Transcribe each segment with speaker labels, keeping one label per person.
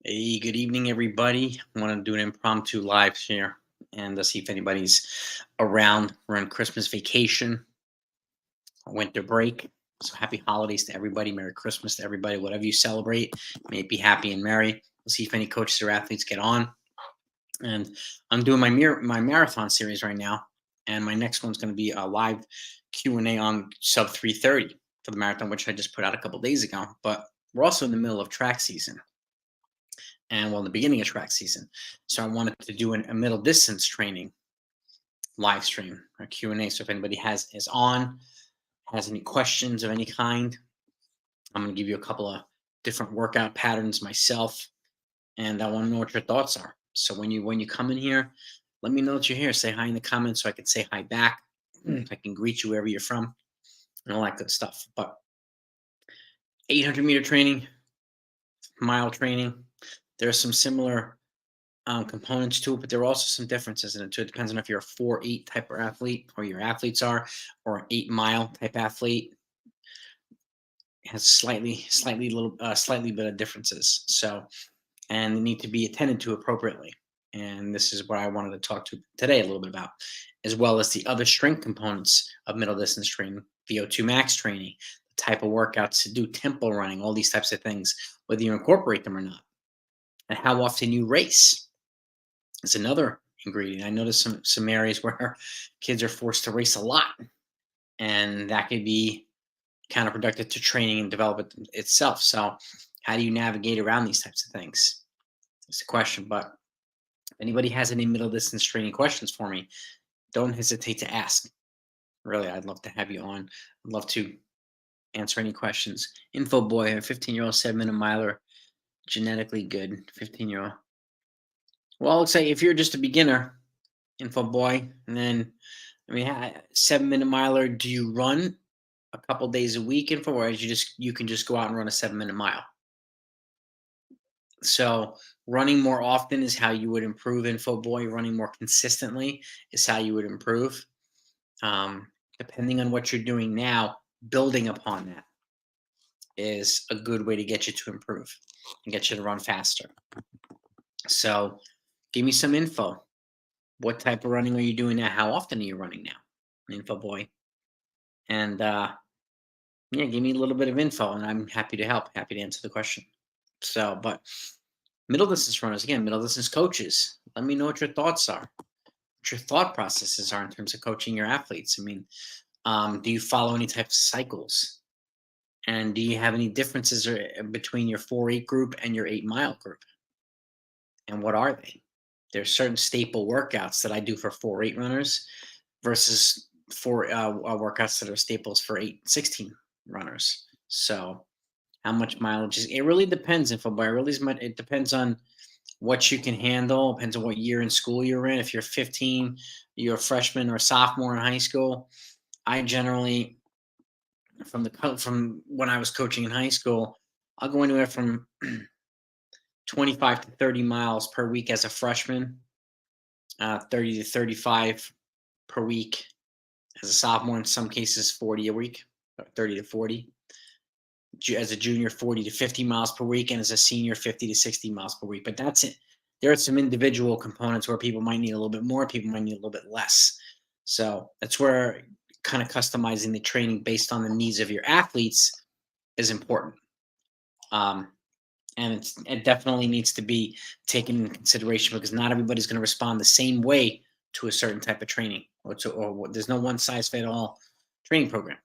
Speaker 1: Hey, good evening, everybody. I want to do an impromptu live here and see if anybody's around. We're on Christmas vacation, winter break. So happy holidays to everybody. Merry Christmas to everybody. Whatever you celebrate, may it be happy and merry. We'll see if any coaches or athletes get on. And I'm doing my marathon series right now, and my next one's going to be a live Q&A on sub 3:30 for the marathon, which I just put out a couple days ago. But we're also in the middle of track season and well, in the beginning of track season. So I wanted to do a middle distance training live stream or Q&A. So if anybody has any questions of any kind, I'm going to give you a couple of different workout patterns myself, and I want to know what your thoughts are. So when you come in here, let me know that you're here. Say hi in the comments so I can say hi back. I can greet you wherever you're from and all that good stuff. But 800-meter training, mile training, there are some similar components to it, but there are also some differences in it too. It depends on if you're a 4-8 type of athlete, or your athletes are, or an 8 mile type athlete. It has slightly bit of differences. So, and they need to be attended to appropriately. And this is what I wanted to talk to today a little bit about, as well as the other strength components of middle distance training, VO2 max training, the type of workouts to do, tempo running, all these types of things, whether you incorporate them or not, and how often you race is another ingredient. I noticed some areas where kids are forced to race a lot, and that could be counterproductive to training and development itself. So, how do you navigate around these types of things? It's a question. But if anybody has any middle distance training questions for me, don't hesitate to ask. Really, I'd love to have you on. I'd love to answer any questions. Info boy, a 15-year-old 7-minute miler, genetically good. 15-year-old. Well, let's say if you're just a beginner, info boy, and then 7-minute miler. Do you run a couple days a week info, or you can just go out and run a 7-minute mile? So running more often is how you would improve info boy. Running more consistently is how you would improve. Depending on what you're doing now, building upon that is a good way to get you to improve and get you to run faster. So give me some info. What type of running are you doing now? How often are you running now? Info boy. And yeah, give me a little bit of info and I'm happy to help, happy to answer the question. So, but middle distance runners, again, middle distance coaches, let me know what your thoughts are, what your thought processes are in terms of coaching your athletes. Do you follow any types of cycles? And do you have any differences between your 4-8 group and your 8 mile group? And what are they? There's certain staple workouts that I do for 4-8 runners versus for workouts that are staples for 8-16 runners. So how much mileage is it? Really depends. If it really is much, it depends on what you can handle. Depends on what year in school you're in. If you're 15, you're a freshman or sophomore in high school. I generally, from when I was coaching in high school, I'll go anywhere from 25 to 30 miles per week as a freshman, 30 to 35 per week as a sophomore. In some cases, 40 a week, 30 to 40. As a junior, 40 to 50 miles per week, and as a senior, 50 to 60 miles per week. But that's it. There are some individual components where people might need a little bit more, people might need a little bit less. So that's where kind of customizing the training based on the needs of your athletes is important. And it definitely needs to be taken into consideration because not everybody's going to respond the same way to a certain type of training, or there's no one size fit all training program.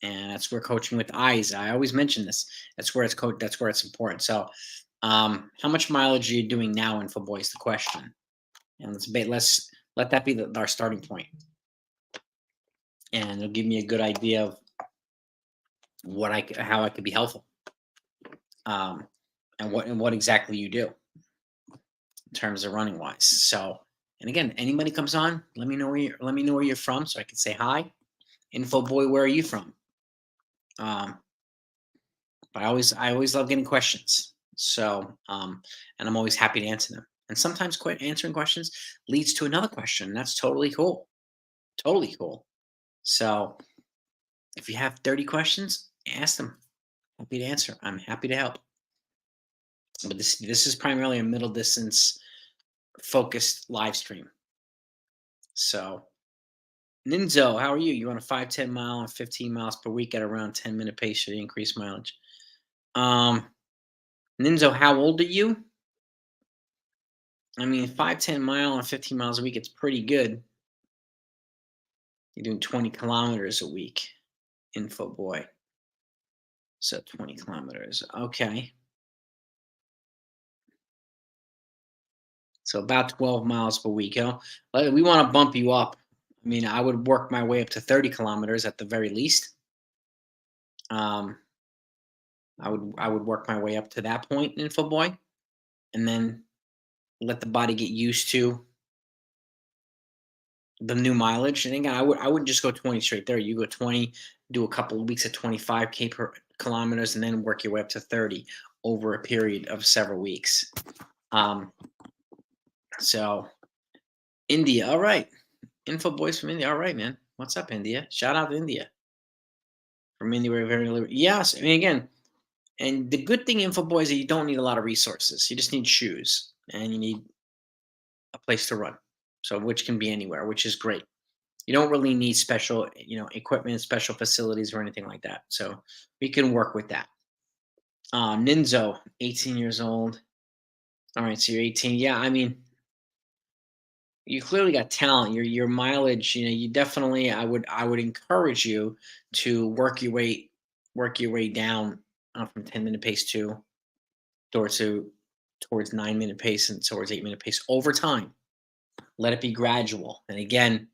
Speaker 1: And that's where coaching with eyes. I always mention this. That's where That's where it's important. So, how much mileage are you doing now in football is the question, and let's let that be our starting point, and it'll give me a good idea of how I could be helpful, um, and what exactly you do in terms of running wise. So, and again, anybody comes on, let me know where you're from, so I can say hi. Info boy, where are you from? Um, but I always love getting questions. So, and I'm always happy to answer them. And sometimes answering questions leads to another question. That's totally cool. Totally cool. So, if you have 30 questions, ask them. Happy to answer. I'm happy to help. But this is primarily a middle distance focused live stream. So Ninzo, how are you? You on a 5, 10 mile and 15 miles per week at around 10-minute pace should increase mileage. Um, Ninzo, how old are you? I mean, 5, 10 mile and 15 miles a week, it's pretty good. You're doing 20 kilometers a week, info boy. So 20 kilometers. Okay. So about 12 miles per week. We want to bump you up. I mean, I would work my way up to 30 kilometers at the very least. Um, I would work my way up to that point, info boy, and then let the body get used to the new mileage. And again, I wouldn't just go 20 straight there. You go 20, do a couple of weeks at 25K per kilometers, and then work your way up to 30 over a period of several weeks. Um, so India, all right. Info boys from India. All right, man. What's up, India? Shout out to India. From India, we're yes. I mean, again, and the good thing, info boys, is that you don't need a lot of resources. You just need shoes and you need a place to run. So, which can be anywhere, which is great. You don't really need special, equipment, special facilities, or anything like that. So, we can work with that. Ninzo, 18 years old. All right, so you're 18. Yeah, I mean, you clearly got talent. Your mileage, you definitely. I would encourage you to work your way down from 10-minute pace towards to towards 9-minute pace and towards 8-minute pace over time. Let it be gradual. And again,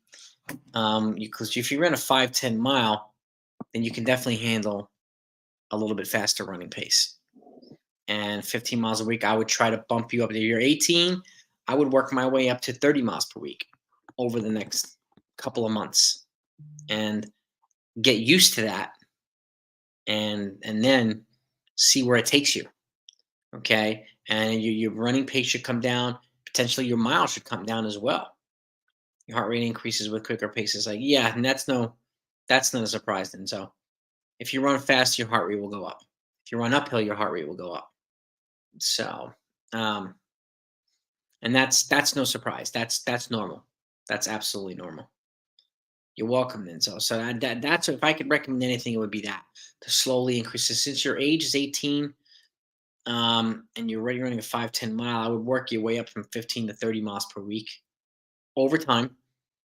Speaker 1: because if you run a 5, 10 mile, then you can definitely handle a little bit faster running pace. And 15 miles a week, I would try to bump you up. If you're 18, I would work my way up to 30 miles per week over the next couple of months and get used to that and then see where it takes you. Okay. And your running pace should come down. Potentially your miles should come down as well. Your heart rate increases with quicker paces. Like, yeah, and that's not a surprise then. So if you run fast, your heart rate will go up. If you run uphill, your heart rate will go up. So um and that's no surprise. That's normal. That's absolutely normal. You're welcome then. So that's if I could recommend anything, it would be that to slowly increase it. Since your age is 18, and you're already running a 5, 10 mile, I would work your way up from 15 to 30 miles per week over time.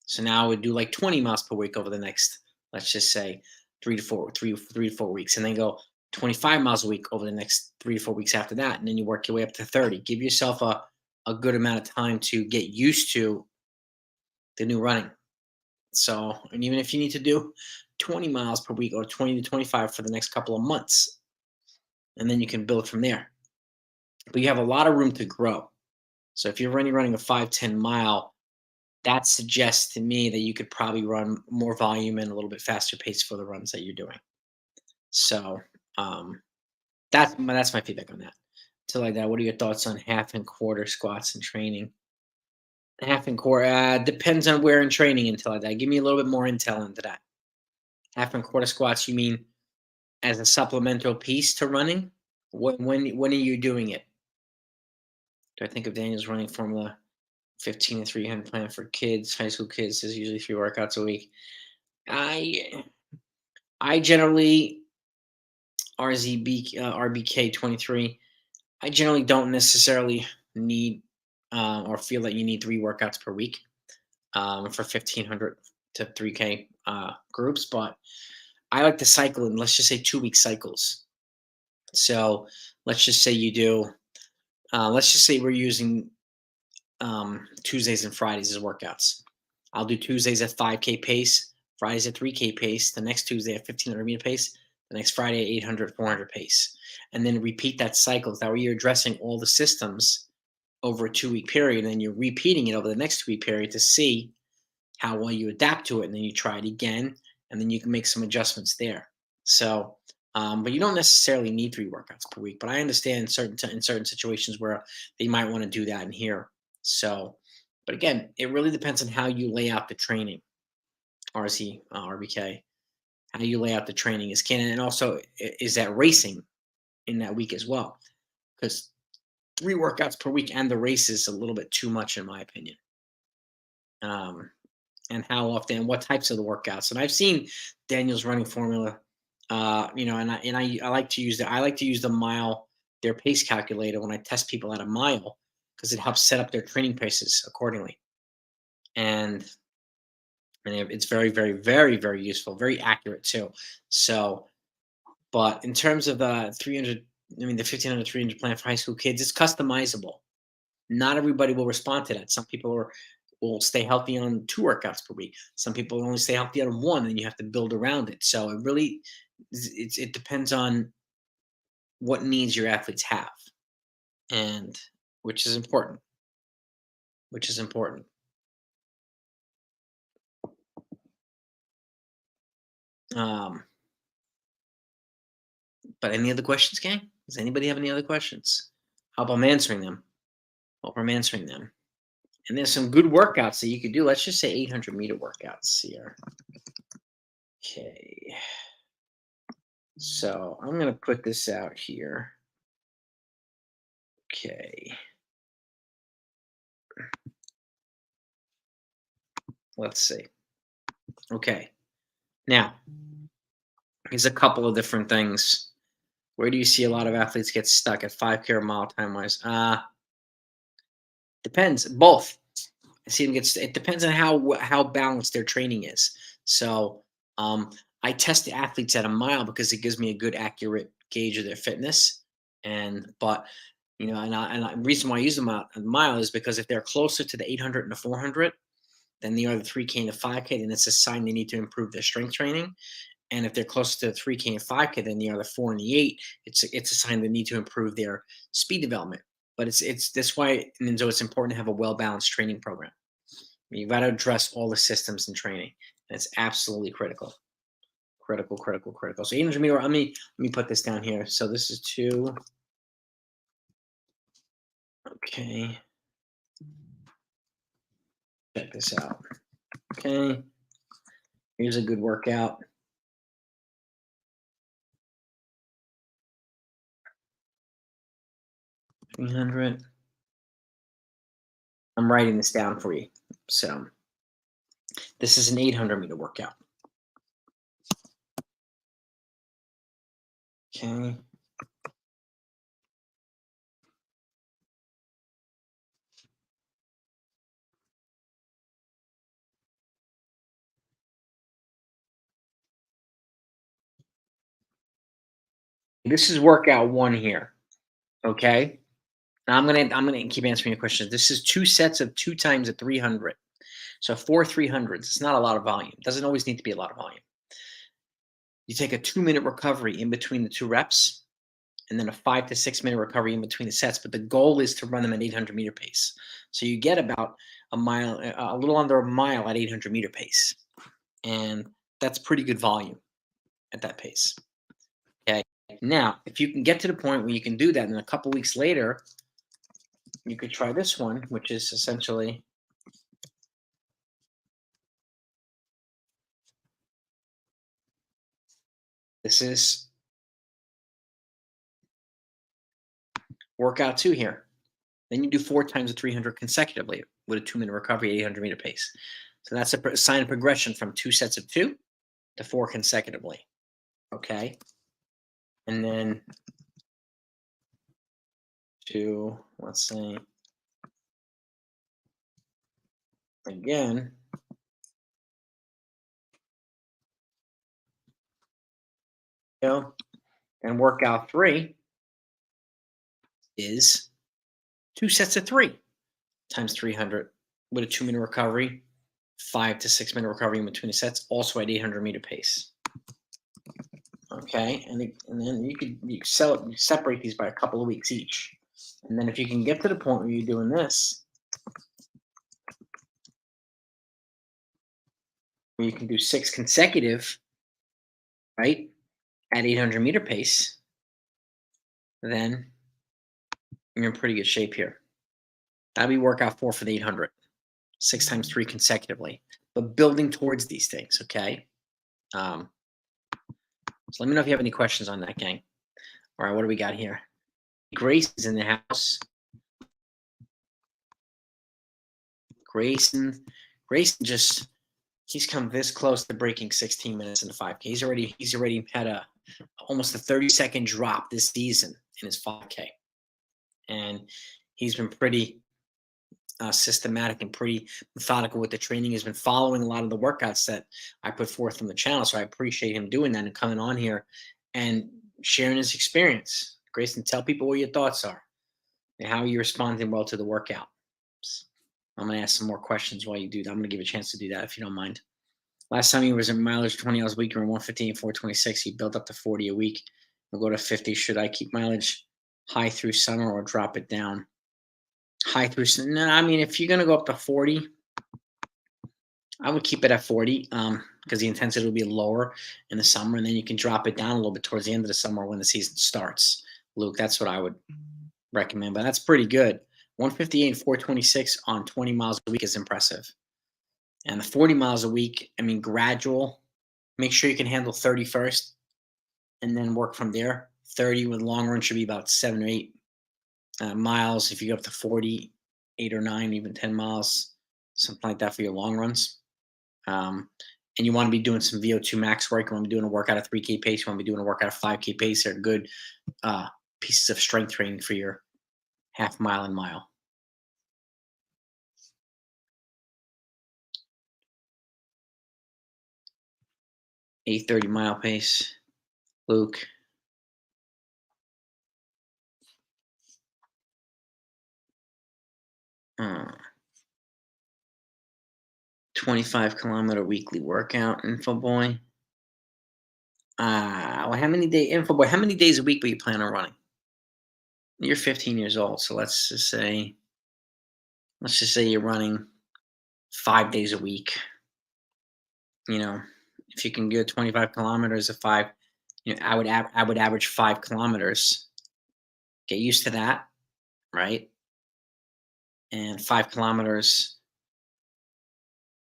Speaker 1: So now I would do like 20 miles per week over the next, let's just say, 3 to 4 weeks, and then go 25 miles a week over the next 3 to 4 weeks after that, and then you work your way up to 30. Give yourself a good amount of time to get used to the new running. So, and even if you need to do 20 miles per week or 20 to 25 for the next couple of months, and then you can build from there. But you have a lot of room to grow. So if you're running a 5, 10 mile, that suggests to me that you could probably run more volume and a little bit faster pace for the runs that you're doing. So um, that's my feedback on that. So like that, what are your thoughts on half and quarter squats and training? Half and quarter depends on where in training until like that. Give me a little bit more intel into that. Half and quarter squats, you mean as a supplemental piece to running? When are you doing it? Do I think of Daniel's running formula 15 to 300 plan for kids, high school kids is usually 3 workouts a week. I I generally RBK 23. I generally don't necessarily need or feel that you need 3 workouts per week for 1500 to 3K groups, but I like to cycle in, let's just say 2 week cycles. So let's just say you do, let's just say we're using Tuesdays and Fridays as workouts. I'll do Tuesdays at 5K pace, Fridays at 3K pace, the next Tuesday at 1500-meter pace, the next Friday at 800, 400 pace. And then repeat that cycle. That way you're addressing all the systems over a 2 week period. And then you're repeating it over the next 2 week period to see how well you adapt to it. And then you try it again. And then you can make some adjustments there. So, but you don't necessarily need 3 workouts per week. But I understand in certain situations where they might want to do that in here. So, but again, it really depends on how you lay out the training, RBK. How you lay out the training is canon, and also is that racing in that week as well. Because 3 workouts per week and the race is a little bit too much in my opinion. And how often, what types of the workouts. And I've seen Daniel's running formula, and I like to use the mile, their pace calculator when I test people at a mile because it helps set up their training paces accordingly. And it's very, very, very, very useful, very accurate too. So, but in terms of the 300, I mean the 1500 300 plan for high school kids, it's customizable. Not everybody will respond to that. Some people will stay healthy on 2 workouts per week. Some people only stay healthy on 1, and you have to build around it. So it really it depends on what needs your athletes have, and which is important. Which is important. Um, but any other questions, gang? Does anybody have any other questions? Hope I'm answering them. Hope I'm answering them. And there's some good workouts that you could do. Let's just say 800-meter workouts here. Okay. So I'm going to put this out here. Okay. Let's see. Okay. Now, here's a couple of different things. Where do you see a lot of athletes get stuck at 5K or mile time wise? Depends. Both. I see them it depends on how balanced their training is. So I test the athletes at a mile because it gives me a good accurate gauge of their fitness. But the reason why I use them at a mile is because if they're closer to the 800 and the 400 than they are the 3K and the 5K, then it's a sign they need to improve their strength training. And if they're closer to the 3K and 5K than they are the 4 and the 8, it's a sign they need to improve their speed development. But it's that's why, and so it's important to have a well balanced training program. You've got to address all the systems in training, and it's absolutely critical. Critical, critical, critical. So 800 meter. Let me put this down here. So this is 2. Okay. Check this out. Okay. Here's a good workout. $300. I'm writing this down for you. So this is an 800-meter workout. Okay. This is workout 1 here. Okay. Now I'm gonna keep answering your questions. This is 2 sets of 2 times at 300. So 4 300s. It's not a lot of volume. It doesn't always need to be a lot of volume. You take a 2-minute recovery in between the 2 reps, and then a 5 to 6-minute recovery in between the sets. But the goal is to run them at 800-meter pace. So you get about a mile, a little under a mile at 800-meter pace, and that's pretty good volume at that pace. Okay. Now, if you can get to the point where you can do that, and a couple weeks later, you could try this one, which is essentially this is workout 2 here. Then you do 4 times the 300 consecutively with a 2-minute recovery at 800-meter pace. So that's a sign of progression from 2 sets of 2 to 4 consecutively. Okay. And then to, let's say, again, and workout 3 is 2 sets of 3 times 300 with a 2-minute recovery, 5 to 6-minute recovery in between the sets, also at 800-meter pace. Okay, and then you separate these by a couple of weeks each, and then if you can get to the point where you're doing this, where you can do 6 consecutive, right, at 800-meter pace, then you're in pretty good shape here. That'll be workout 4 for the 800, 6 times 3 consecutively, but building towards these things. Okay. So let me know if you have any questions on that, gang. All right, what do we got here? Grace is in the house. Grayson just he's come this close to breaking 16 minutes in the 5K. He's already had almost a 30-second drop this season in his 5K, and he's been pretty systematic and pretty methodical with the training. He's been following a lot of the workouts that I put forth on the channel, so I appreciate him doing that and coming on here and sharing his experience. Grayson, tell people what your thoughts are and how you're responding well to the workout. I'm going to ask some more questions while you do that. I'm going to give you a chance to do that if you don't mind. Last time he was in mileage 20 hours a week, around 115 and 426. He built up to 40 a week. We'll go to 50. Should I keep mileage high through summer or drop it down? High through, no, I mean, if you're going to go up to 40, I would keep it at 40 because the intensity will be lower in the summer, and then you can drop it down a little bit towards the end of the summer when the season starts. Luke, that's what I would recommend, but that's pretty good. 158 and 426 on 20 miles a week is impressive. And the 40 miles a week, I mean, gradual. Make sure you can handle 30 first and then work from there. 30 with long run should be about 7 or 8 miles. If you go up to 40, 8 or 9, even 10 miles, something like that for your long runs. And you want to be doing some VO2 max work. You want to be doing a workout at 3K pace. You want to be doing a workout at 5K pace. They're good pieces of strength training for your half mile and mile. 8:30 mile pace. Luke. Uh, 25-kilometer weekly workout, InfoBoy. Well, how many days a week do you plan on running? You're 15 years old, so let's just say you're running 5 days a week. You know, if you can get 25 kilometers of 5, I would average 5 kilometers. Get used to that, right? And 5 kilometers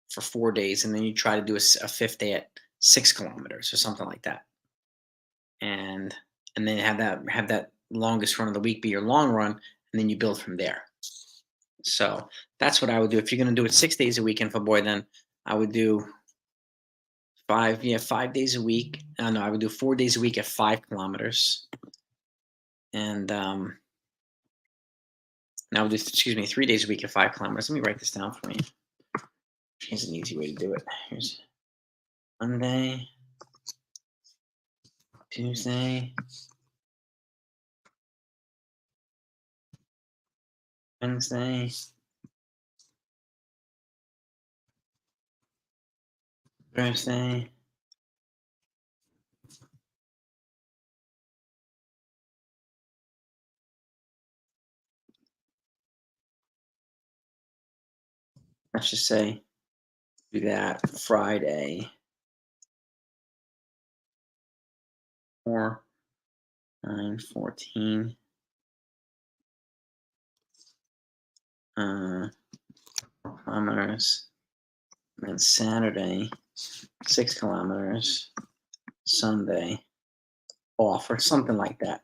Speaker 1: for 4 days, and then you try to do a fifth day at 6 kilometers or something like that, and then have that longest run of the week be your long run, and then you build from there. So that's what I would do. If you're going to do it 6 days a week, InfoBoy, then I would do 5 days a week. No, I would do 4 days a week at 5 kilometers, and now I would do 3 days a week at 5 kilometers. Let me write this down for you. Here's an easy way to do it. Here's Monday, Tuesday, Wednesday, Thursday, let's just say do that Friday, 4, 9, 14. Kilometers. And then Saturday, 6 kilometers. Sunday, off or something like that.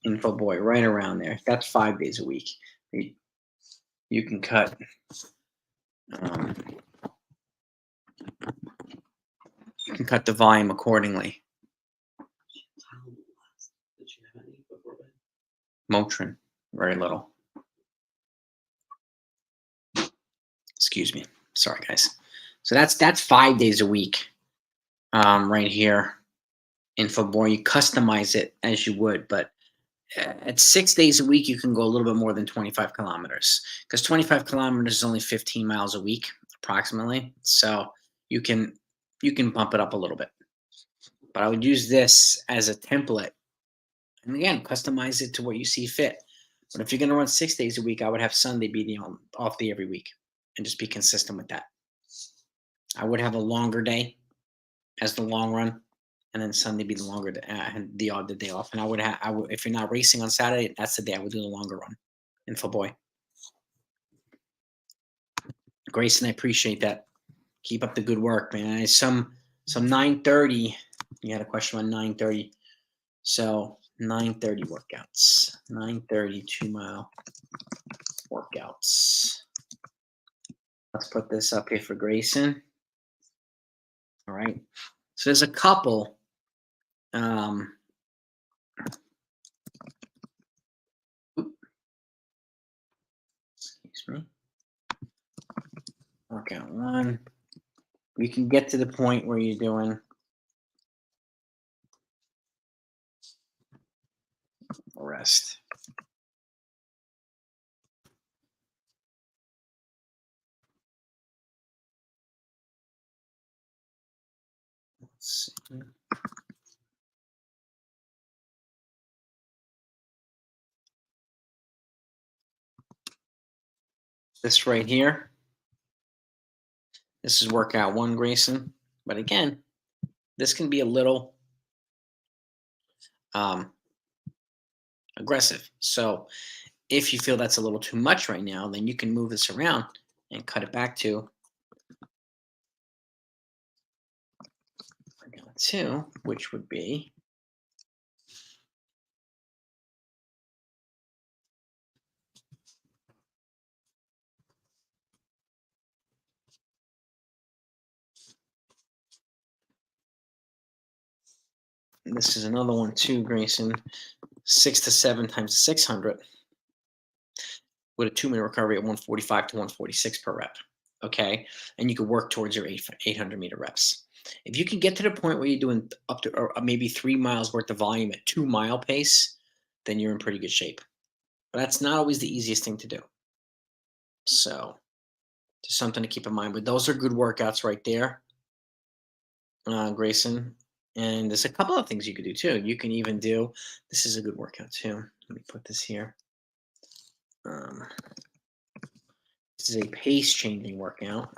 Speaker 1: InfoBoy, right around there. That's 5 days a week. You can cut. You can cut the volume accordingly. Motrin, very little. Excuse me. Sorry, guys. So that's 5 days a week, right here. InfoBoy, you customize it as you would, but at 6 days a week, you can go a little bit more than 25 kilometers because 25 kilometers is only 15 miles a week, approximately. So you can bump it up a little bit. But I would use this as a template, and again, customize it to what you see fit. But if you're going to run 6 days a week, I would have Sunday be the off day every week, and just be consistent with that. I would have a longer day as the long run, and then Sunday be the longer the odd day off. And I would if you're not racing on Saturday, that's the day I would do the longer run. InfoBoy. Grayson, I appreciate that. Keep up the good work, man. Some 9:30. You had a question on 9:30. So 9:30 workouts. 9:30 2-mile workouts. Let's put this up here for Grayson. All right. So there's a couple. Um, excuse me. Workout one. You can get to the point where you're doing rest. Let's see. This right here. This is workout one, Grayson. But again, this can be a little aggressive. So if you feel that's a little too much right now, then you can move this around and cut it back to workout two, which would be this is another one too, Grayson. 6 to 7 times 600 with a 2-minute recovery at 145 to 146 per rep. Okay. And you could work towards your 800 meter reps. If you can get to the point where you're doing up to or maybe 3 miles worth of volume at 2-mile pace, then you're in pretty good shape. But that's not always the easiest thing to do. So just something to keep in mind. But those are good workouts right there, Grayson. And there's a couple of things you could do too. You can even do, this is a good workout too. Let me put this here. This is a pace changing workout.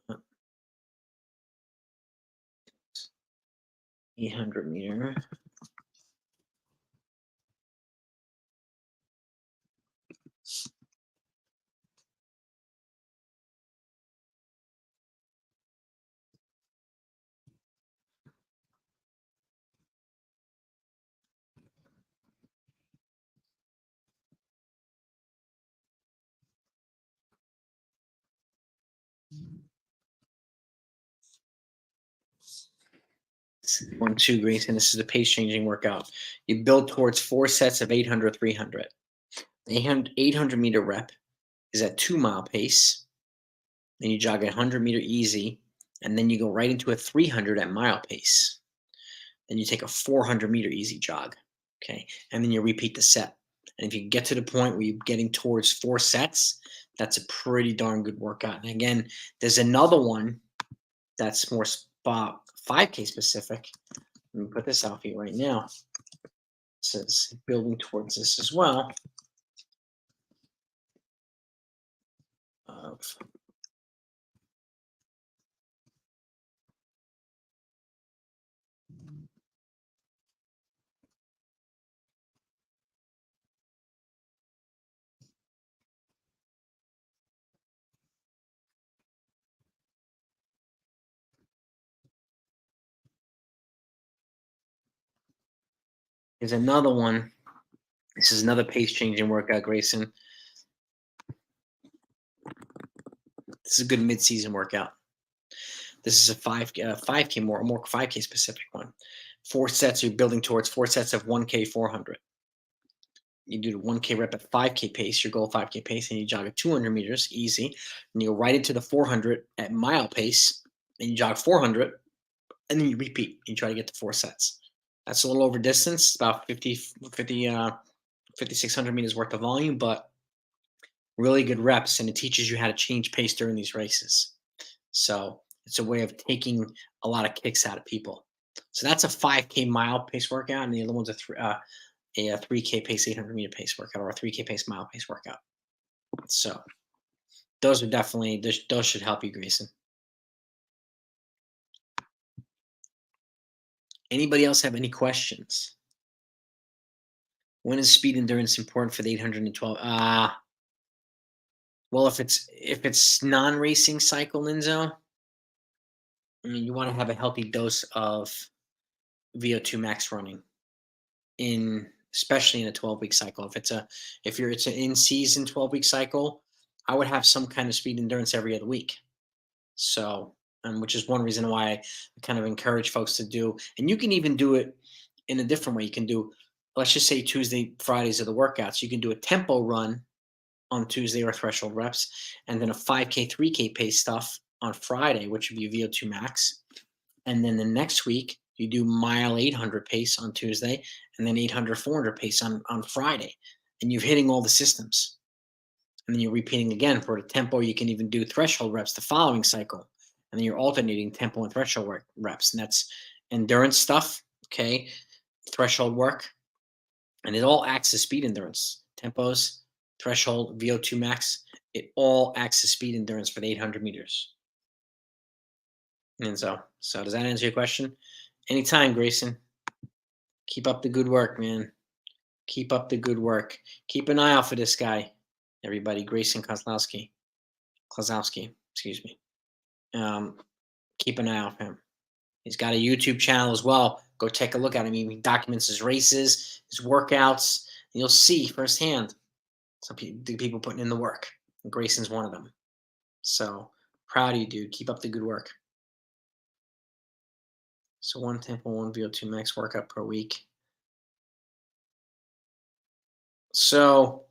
Speaker 1: Uh, 800 meter. One, two, Grayson. This is a pace changing workout. You build towards 4 sets of 800, 300. 800 meter rep is at 2-mile pace. Then you jog a 100-meter easy, and then you go right into a 300 at mile pace. Then you take a 400-meter easy jog. Okay. And then you repeat the set. And if you get to the point where you're getting towards 4 sets, that's a pretty darn good workout. And again, there's another one that's more 5K specific. Let me put this out for you right now. It says building towards this as well. Here's another one. This is another pace changing workout, Grayson. This is a good mid-season workout. This is a 5K more 5K specific one. 4 sets. You're building towards 4 sets of 1K 400. You do the 1K rep at 5K pace, your goal 5K pace, and you jog at 200 meters easy, and you go right into the 400 at mile pace, and you jog 400, and then you repeat. You try to get to 4 sets. That's a little over distance. It's about 5,600 meters worth of volume, but really good reps, and it teaches you how to change pace during these races. So it's a way of taking a lot of kicks out of people. So that's a 5K mile pace workout, and the other one's a 3K pace 800-meter pace workout, or a 3K pace mile pace workout. So those are definitely those should help you, Grayson. Anybody else have any questions? When is speed endurance important for the 812? Well, if it's non-racing cycle, Linzo, I mean, you want to have a healthy dose of VO2 max running in, especially in a 12-week cycle. If it's an in-season 12-week cycle, I would have some kind of speed endurance every other week. So, which is one reason why I kind of encourage folks to do, and you can even do it in a different way. You can do, let's just say Tuesday, Fridays are the workouts. You can do a tempo run on Tuesday or threshold reps, and then a 5K, 3K pace stuff on Friday, which would be VO2 max. And then the next week, you do mile 800 pace on Tuesday, and then 800, 400 pace on Friday. And you're hitting all the systems. And then you're repeating again for the tempo. You can even do threshold reps the following cycle. And then you're alternating tempo and threshold reps. And that's endurance stuff, okay? Threshold work. And it all acts as speed endurance. Tempos, threshold, VO2 max, it all acts as speed endurance for the 800 meters. And so does that answer your question? Anytime, Grayson. Keep up the good work, man. Keep up the good work. Keep an eye out for this guy, everybody. Grayson Kozlowski, excuse me. Keep an eye out for him. He's got a YouTube channel as well. Go take a look at him. He documents his races, his workouts, and you'll see firsthand the people putting in the work. And Grayson's one of them. So proud of you, dude. Keep up the good work. So one tempo, one VO2 max workout per week. So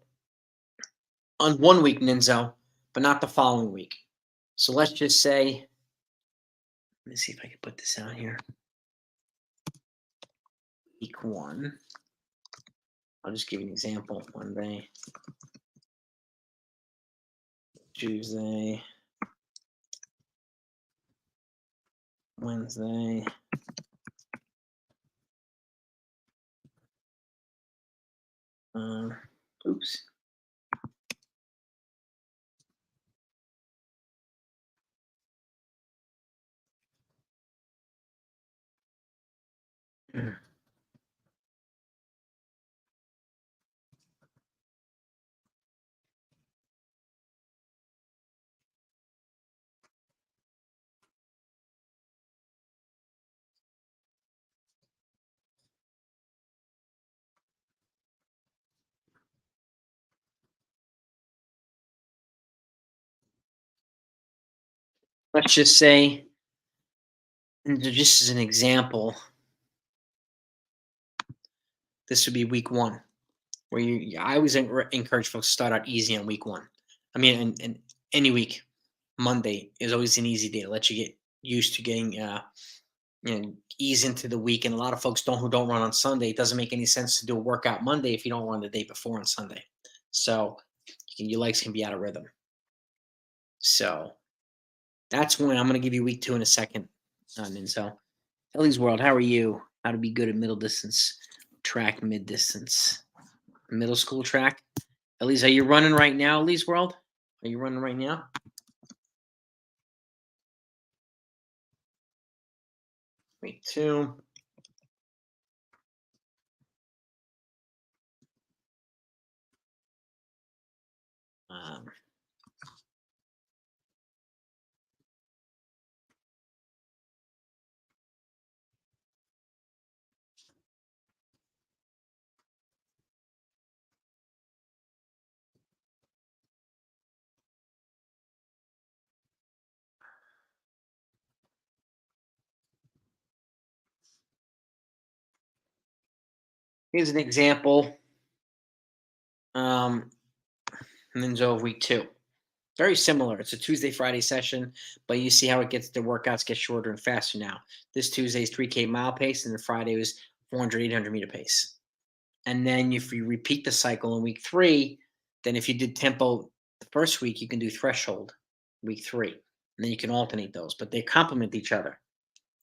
Speaker 1: on 1 week, Ninzo, but not the following week. So let's just say, let me see if I can put this out here. Week 1. I'll just give you an example. Monday, Tuesday, Wednesday. Oops. Let's just say, and just as an example, this would be week 1, where I always encourage folks to start out easy on week 1. I mean, and any week, Monday is always an easy day to let you get used to getting, ease into the week. And a lot of folks who don't run on Sunday. It doesn't make any sense to do a workout Monday if you don't run the day before on Sunday. So your legs can be out of rhythm. So that's when I'm going to give you week 2 in a second. And so, Ellie's World, how are you? How to be good at middle distance track, mid distance, middle school track. Ellie's, are you running right now? Ellie's World, are you running right now? Week 2. Here's an example. Ninja of week 2. Very similar. It's a Tuesday, Friday session, but you see how the workouts get shorter and faster now. This Tuesday's 3K mile pace, and then Friday was 400, 800 meter pace. And then if you repeat the cycle in week 3, then if you did tempo the first week, you can do threshold week 3. And then you can alternate those, but they complement each other.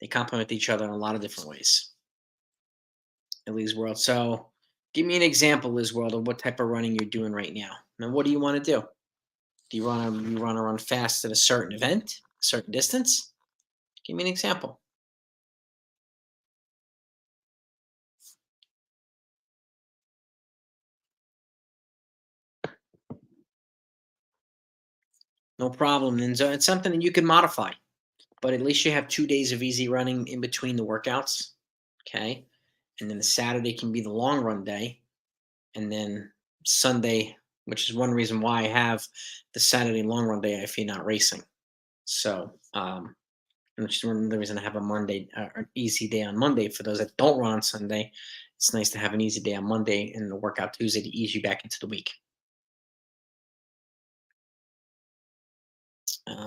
Speaker 1: They complement each other in a lot of different ways. At Liz World. So give me an example, Liz World, of what type of running you're doing right now. Now, what do you want to do? Do you want to run fast at a certain event, a certain distance? Give me an example. No problem. And so it's something that you can modify, but at least you have 2 days of easy running in between the workouts. Okay. And then the Saturday can be the long run day. And then Sunday, which is one reason why I have the Saturday long run day if you're not racing. So, which is one of the reason I have a Monday, an easy day on Monday for those that don't run on Sunday. It's nice to have an easy day on Monday and the workout Tuesday to ease you back into the week.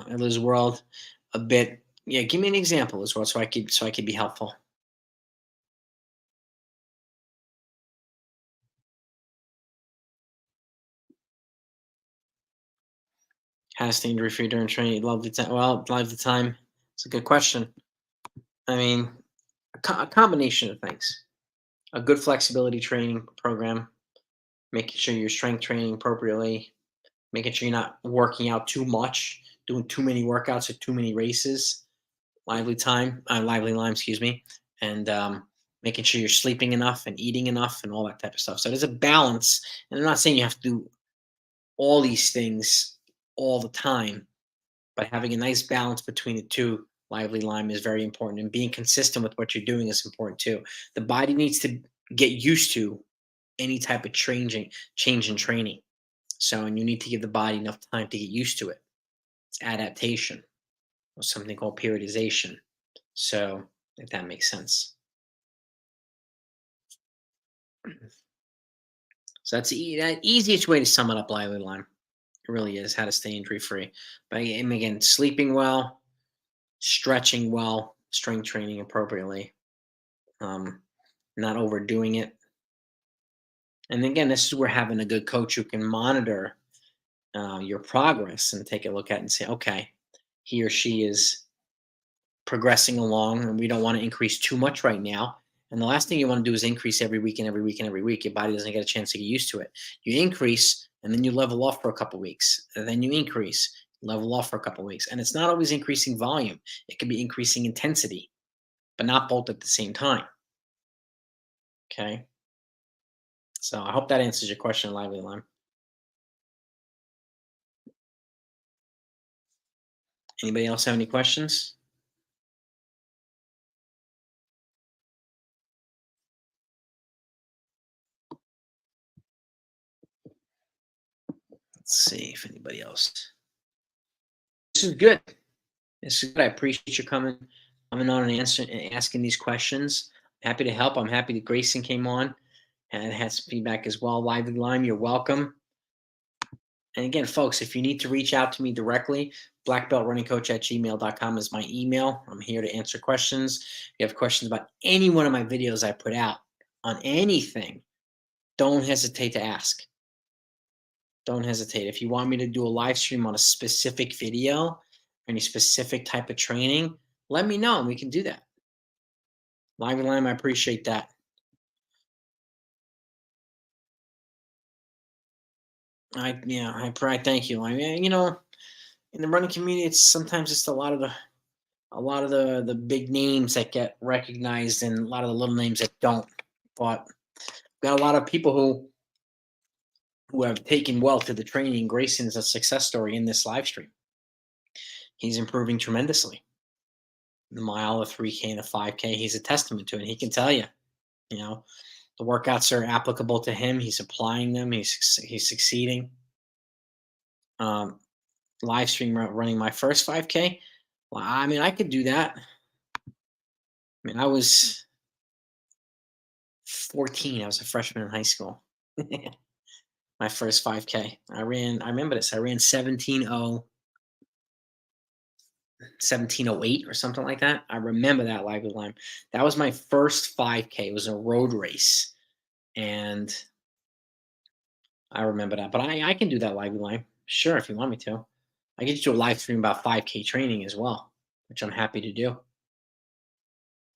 Speaker 1: Liz World, a bit. Yeah, give me an example as well, so I could be helpful. Has to injury free during training. Love the time. Well, love the time. It's a good question. I mean, a combination of things. A good flexibility training program, making sure you're strength training appropriately, making sure you're not working out too much, doing too many workouts or too many races. Lively lime, excuse me, and making sure you're sleeping enough and eating enough and all that type of stuff. So there's a balance, and I'm not saying you have to do all these things all the time, but having a nice balance between the two, lively lime, is very important, and being consistent with what you're doing is important too. The body needs to get used to any type of change in training. So, and you need to give the body enough time to get used to it. It's adaptation, or something called periodization. So, if that makes sense. So that's the easiest way to sum it up, lively lime. It really is how to stay injury free. But again, sleeping well, stretching well, strength training appropriately, um, not overdoing it. And again, this is where having a good coach who can monitor your progress and take a look at it and say, okay, he or she is progressing along, and we don't want to increase too much right now. And the last thing you want to do is increase every week and every week and every week. Your body doesn't get a chance to get used to it. You increase and then you level off for a couple weeks. And then you increase, level off for a couple weeks. And it's not always increasing volume. It can be increasing intensity, but not both at the same time. Okay. So I hope that answers your question, Lively Lime. Anybody else have any questions? Let's see if anybody else. This is good. This is good. I appreciate you coming on and asking these questions. Happy to help. I'm happy that Grayson came on and had some feedback as well. Lively Lime, you're welcome. And again, folks, if you need to reach out to me directly, blackbeltrunningcoach@gmail.com is my email. I'm here to answer questions. If you have questions about any one of my videos I put out on anything, don't hesitate to ask. Don't hesitate. If you want me to do a live stream on a specific video, any specific type of training, let me know and we can do that. Lively Lime, I appreciate that. I thank you. I mean, in the running community, it's a lot of the big names that get recognized and a lot of the little names that don't. But got a lot of people who have taken well to the training. Grayson is a success story in this live stream. He's improving tremendously. The mile, the 3K, and the 5K, he's a testament to it. He can tell you, you know, the workouts are applicable to him. He's applying them. He's succeeding. Um, Live stream running my first 5K. Well, I mean, I could do that. I mean, I was 14. I was a freshman in high school. My first 5K. I remember this. I ran 1708 or something like that. I remember that, Lively Lime. That was my first 5K. It was a road race. And I remember that. But I can do that, Lively Lime. Sure, if you want me to. I can just do a live stream about 5K training as well, which I'm happy to do.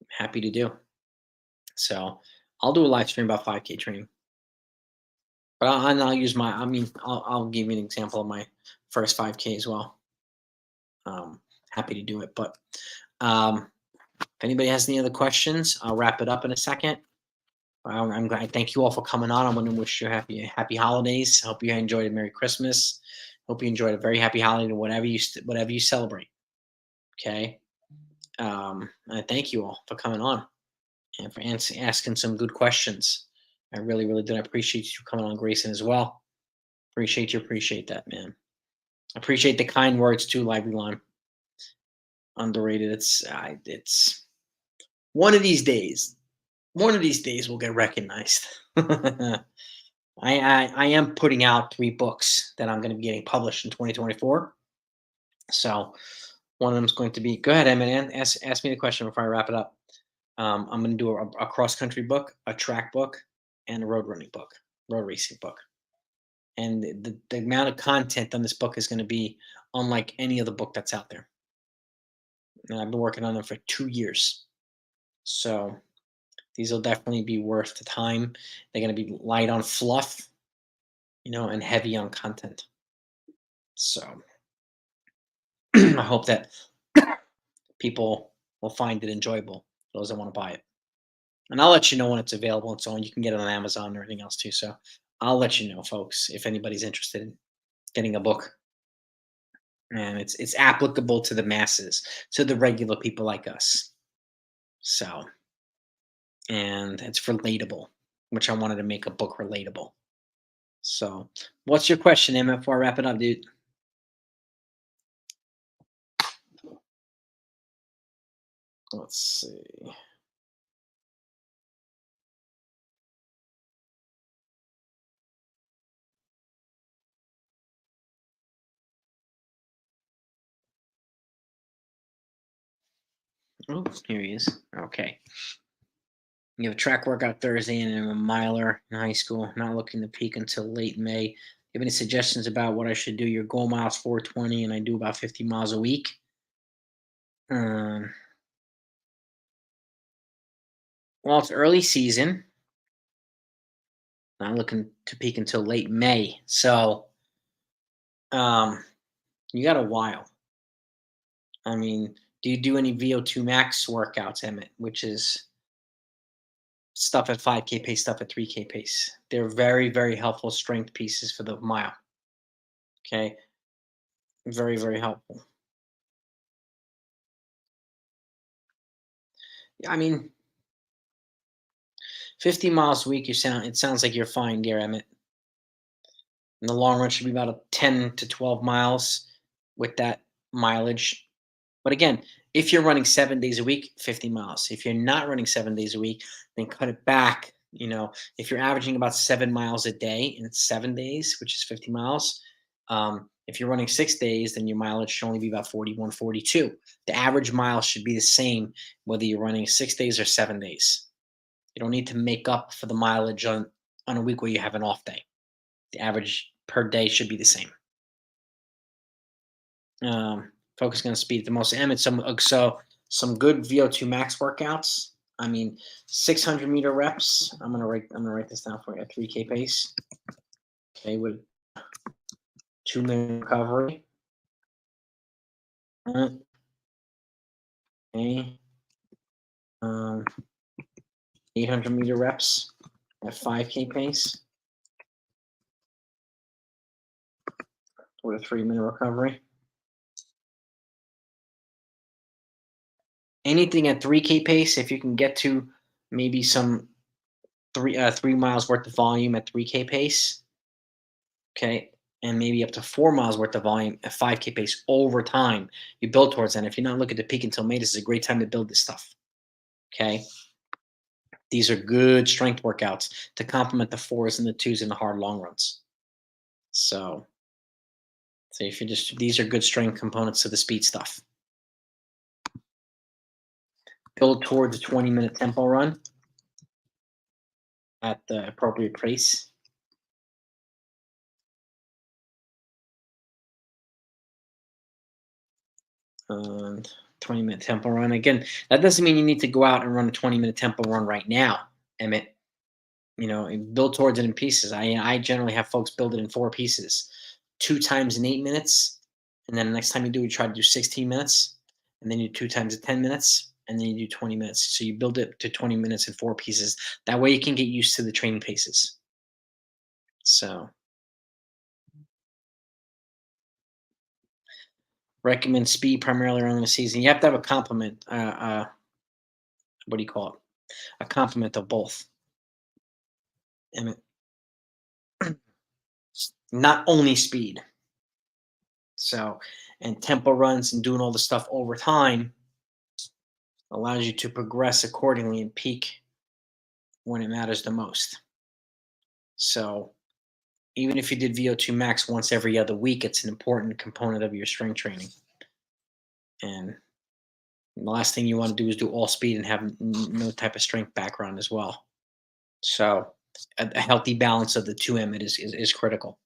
Speaker 1: Happy to do. So I'll do a live stream about 5K training. But I'll use I'll give you an example of my first 5K as well. Happy to do it. But if anybody has any other questions, I'll wrap it up in a second. I'm glad. Thank you all for coming on. I'm going to wish you happy holidays. I hope you enjoyed a Merry Christmas. Hope you enjoyed a very happy holiday, whatever you celebrate. Okay. I thank you all for coming on and for asking some good questions. I really, really did. I appreciate you coming on, Grayson, as well. Appreciate you. Appreciate that, man. Appreciate the kind words too, Lively Lime. Underrated. It's one of these days. One of these days we'll get recognized. I am putting out 3 books that I'm going to be getting published in 2024. So one of them is going to be. Go ahead, Eminem. Ask me the question before I wrap it up. I'm going to do a cross country book, a track book, and a road running book, road racing book. And the amount of content on this book is going to be unlike any other book that's out there. And I've been working on them for 2 years. So these will definitely be worth the time. They're going to be light on fluff, and heavy on content. So I hope that people will find it enjoyable, those that want to buy it. And I'll let you know when it's available and so on. You can get it on Amazon or anything else too. So I'll let you know, folks, if anybody's interested in getting a book. And it's applicable to the masses, to the regular people like us. So, and it's relatable, which I wanted to make a book relatable. So, what's your question, Emma, before I wrap it up, dude? Let's see. Oh, here he is. Okay. You have a track workout Thursday and I'm a miler in high school. Not looking to peak until late May. You have any suggestions about what I should do? Your goal miles 420, and I do about 50 miles a week. Um, well, it's early season. Not looking to peak until late May. So, um, you got a while. I mean, do you do any VO2 max workouts, Emmett? Which is stuff at 5K pace, stuff at 3K pace. They're very, very helpful strength pieces for the mile. Okay. Very, very helpful. I mean, 50 miles a week, it sounds like you're fine, dear Emmett. In the long run, should be about a 10 to 12 miles with that mileage. But again, if you're running 7 days a week, 50 miles. If you're not running 7 days a week, then cut it back. If you're averaging about 7 miles a day in 7 days, which is 50 miles, if you're running 6 days, then your mileage should only be about 41, 42. The average mile should be the same whether you're running 6 days or 7 days. You don't need to make up for the mileage on a week where you have an off day. The average per day should be the same. Focusing on speed the most. And some good VO2 max workouts. I mean, 600-meter reps. I'm gonna write this down for you. 3K pace. Okay, with 2-minute recovery. Okay. 800-meter reps at 5K pace with a 3-minute recovery. Anything at 3K pace, if you can get to maybe some 3 miles worth of volume at 3K pace, okay, and maybe up to 4 miles worth of volume at 5K pace over time, you build towards that. If you're not looking to peak until May, this is a great time to build this stuff. Okay, these are good strength workouts to complement the 4s and the 2s and the hard long runs. So if you these are good strength components to the speed stuff. Build towards a 20-minute tempo run at the appropriate pace. And 20-minute tempo run. Again, that doesn't mean you need to go out and run a 20-minute tempo run right now, Emmett. Build towards it in pieces. I generally have folks build it in 4 pieces, 2 times in 8 minutes, and then the next time you do, you try to do 16 minutes, and then you do 2 times at 10 minutes, and then you do 20 minutes. So you build it to 20 minutes in 4 pieces. That way you can get used to the training paces. So Recommend speed primarily early in the season. You have to have a complement. What do you call it? A complement of both. And not only speed. So, and tempo runs and doing all the stuff over time allows you to progress accordingly and peak when it matters the most. So, even if you did VO2 max once every other week, it's an important component of your strength training. And the last thing you want to do is do all speed and have no type of strength background as well. So, a healthy balance of the two, Emmett, is critical.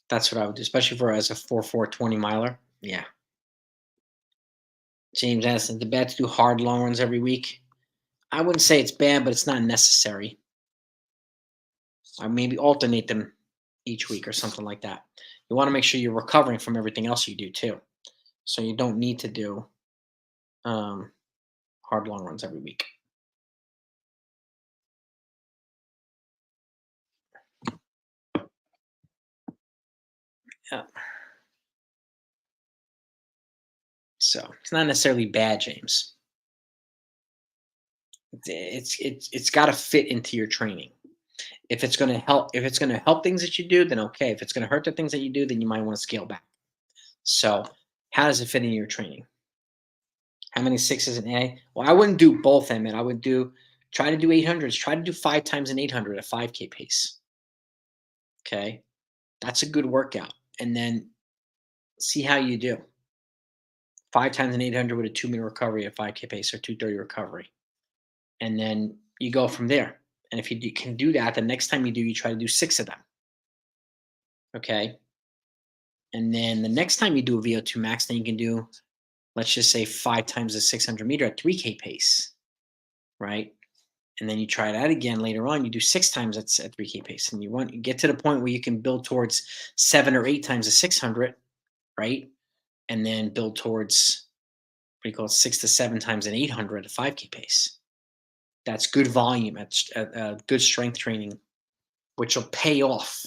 Speaker 1: That's what I would do, especially for as a 4 miler. Yeah. James Addison, the bad to do hard long runs every week. I wouldn't say it's bad, but it's not necessary. I maybe alternate them each week or something like that. You want to make sure you're recovering from everything else you do too. So you don't need to do um, hard long runs every week. Yeah. So it's not necessarily bad, James. It's got to fit into your training. If it's going to help things that you do, then okay. If it's going to hurt the things that you do, then you might want to scale back. So how does it fit in your training? How many sixes in A? Well, I wouldn't do both, Emmett. I would try to do 800s. Try to do 5 times an 800 at 5K pace. Okay, that's a good workout, and then see how you do. 5 times an 800 with a 2 minute recovery at 5K pace or 230 recovery, and then you go from there. And if can do that, the next time you do, you try to do 6 of them. Okay, and then the next time you do a VO2 max, then you can do, let's just say 5 times the 600 meter at 3K pace, right? And then you try that again later on. You do 6 times at 3K pace, and you get to the point where you can build towards 7 or 8 times a 600, right? And then build towards what do you call it, 6 to 7 times an 800 at 5K pace. That's good volume at good strength training, which will pay off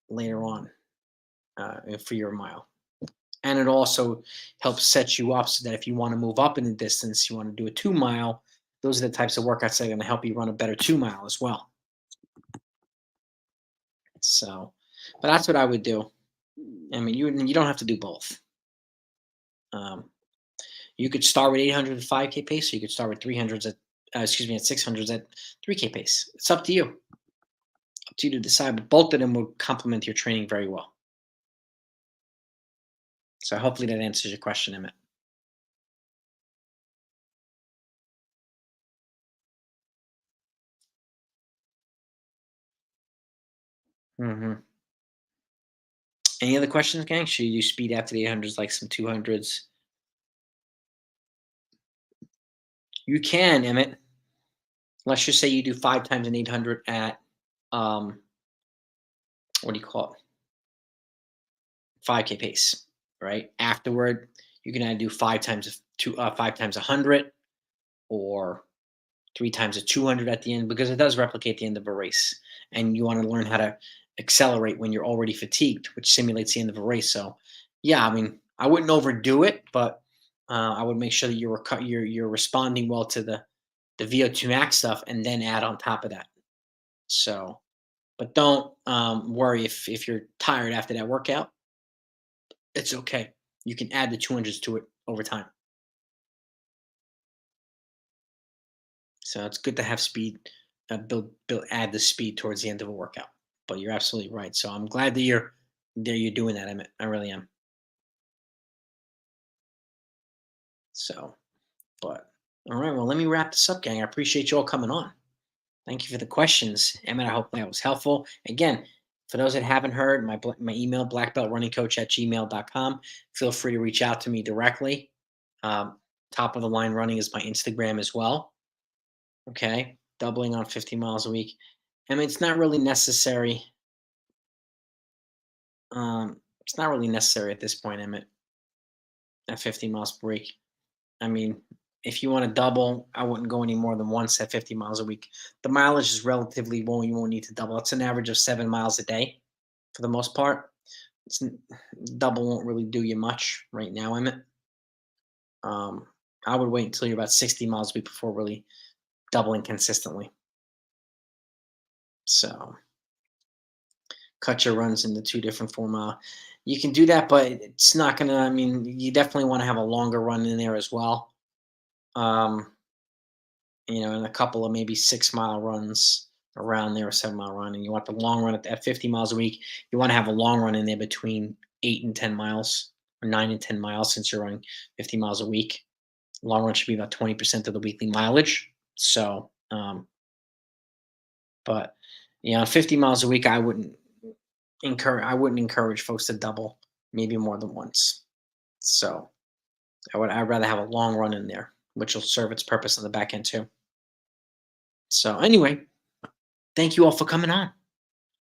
Speaker 1: later on for your mile. And it also helps set you up so that if you want to move up in the distance, you want to do a 2 mile. Those are the types of workouts that are going to help you run a better 2 mile as well. So, but that's what I would do. I mean, you don't have to do both. Um, you could start with 800 at 5K pace, or you could start with 300s at, at 600s at 3K pace. It's up to you. Up to you to decide. But both of them will complement your training very well. So hopefully that answers your question, Emmett. Hmm. Any other questions, gang? Should you do speed after the 800s, like some 200s? You can, Emmett. Let's just say you do 5 times an 800 at um, what do you call it? 5K pace, right? Afterward, you can either do 5 times 100, or 3 times a 200 at the end, because it does replicate the end of a race, and you want to learn how to accelerate when you're already fatigued, which simulates the end of a race. So, yeah, I mean, I wouldn't overdo it, but I would make sure that you're responding well to the VO2 max stuff, and then add on top of that. So, but don't worry if you're tired after that workout. It's okay. You can add the 200s to it over time. So it's good to have speed, add the speed towards the end of a workout. But you're absolutely right. So I'm glad that you're doing that. I really am. So, but all right. Well, let me wrap this up, gang. I appreciate you all coming on. Thank you for the questions, Emmett. I hope that was helpful. Again, for those that haven't heard, my email, blackbeltrunningcoach@gmail.com. Feel free to reach out to me directly. Top of the line running is my Instagram as well. Okay. Doubling on 50 miles a week. I mean, it's not really necessary at this point, Emmett, at 50 miles per week. I mean, if you want to double, I wouldn't go any more than once at 50 miles a week. The mileage is relatively low. You won't need to double. It's an average of 7 miles a day. for the most part. It's, double won't really do you much right now, Emmett. Um, I would wait until you're about 60 miles a week before really doubling consistently. So cut your runs into two different 4 mile. You can do that, but it's not gonna. I mean, you definitely want to have a longer run in there as well. Um, and a couple of maybe 6 mile runs around there, or 7 mile run, and you want the long run at 50 miles a week. You want to have a long run in there between 8 and 10 miles, or 9 and 10 miles, since you're running 50 miles a week. Long run should be about 20% of the weekly mileage. So, but 50 miles a week, I wouldn't encourage folks to double, maybe more than once. So I'd rather have a long run in there, which will serve its purpose on the back end too. So anyway, thank you all for coming on.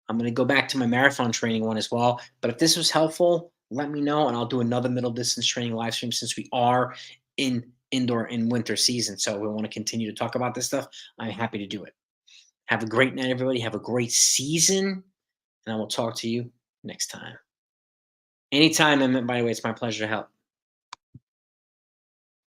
Speaker 1: I'm going to go back to my marathon training one as well. But if this was helpful, let me know, and I'll do another middle distance training live stream, since we are in indoor and winter season. So we want to continue to talk about this stuff. I'm happy to do it. Have a great night, everybody. Have a great season, and I will talk to you next time. Anytime, and by the way, it's my pleasure to help.